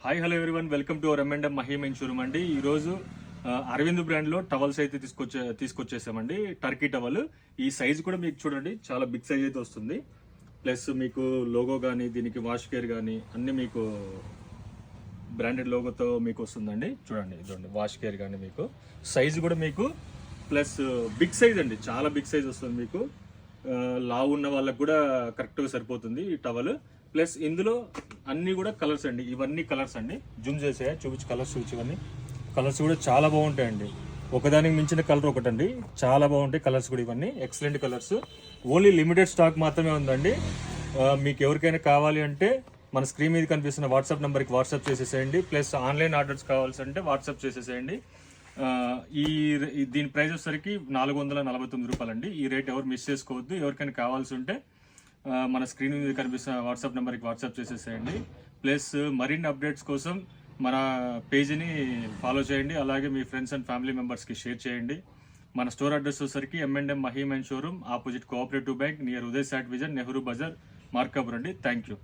Hi hello everyone, welcome to our M&M Mahim showroom అండి. ఈరోజు అరవింద్ బ్రాండ్లో టవల్స్ అయితే తీసుకొచ్చేసామండి. Turkey towel. ఈ సైజ్ కూడా మీకు చూడండి చాలా బిగ్ సైజ్ అయితే వస్తుంది. ప్లస్ మీకు లోగో కానీ దీనికి వాష్ కేర్ కానీ అన్ని మీకు బ్రాండెడ్ లోగోతో మీకు వస్తుందండి. చూడండి ఇదండి వాష్ కేర్ కానీ మీకు సైజ్ కూడా మీకు ప్లస్ బిగ్ సైజ్ అండి, చాలా బిగ్ సైజ్ వస్తుంది మీకు. లావు ఉన్న వాళ్ళకి కూడా కరెక్ట్గా సరిపోతుంది ఈ టవల్. ప్లస్ ఇందులో అన్నీ కూడా కలర్స్ అండి, ఇవన్నీ కలర్స్ అండి. జూమ్ చేసే చూపించి కలర్స్ చూపించి, ఇవన్నీ కలర్స్ కూడా చాలా బాగుంటాయండి. ఒకదానికి మించిన కలర్ ఒకటండి, చాలా బాగుంటాయి కలర్స్ కూడా. ఇవన్నీ excellent colours. Only limited stock మాత్రమే ఉందండి. మీకు ఎవరికైనా కావాలి అంటే మన స్క్రీన్ మీద కనిపిస్తున్న వాట్సాప్ నెంబర్కి వాట్సాప్ చేసేసేయండి. ప్లస్ ఆన్లైన్ ఆర్డర్స్ కావాల్సి అంటే వాట్సాప్ చేసేసేయండి. దీని ప్రైస్ వచ్చేసరికి 449 రూపాయలండి. ఈ రేట్ ఎవరు మిస్ చేసుకోవద్దు. ఎవరికైనా కావాల్సి ఉంటే మన స్క్రీన్ మీద కనిపిస్తున్న వాట్సాప్ నెంబర్కి వాట్సాప్ చేసేసేయండి. ప్లస్ మరిన్ని అప్డేట్స్ కోసం మన పేజీని ఫాలో చేయండి. అలాగే మీ ఫ్రెండ్స్ అండ్ ఫ్యామిలీ మెంబర్స్కి షేర్ చేయండి. మన స్టోర్ అడ్రస్ వచ్చేసరికి M&M Mahim showroom, opposite cooperative bank, near Uday sat vision, Nehru Bazaar, Markapuram అండి. Thank you.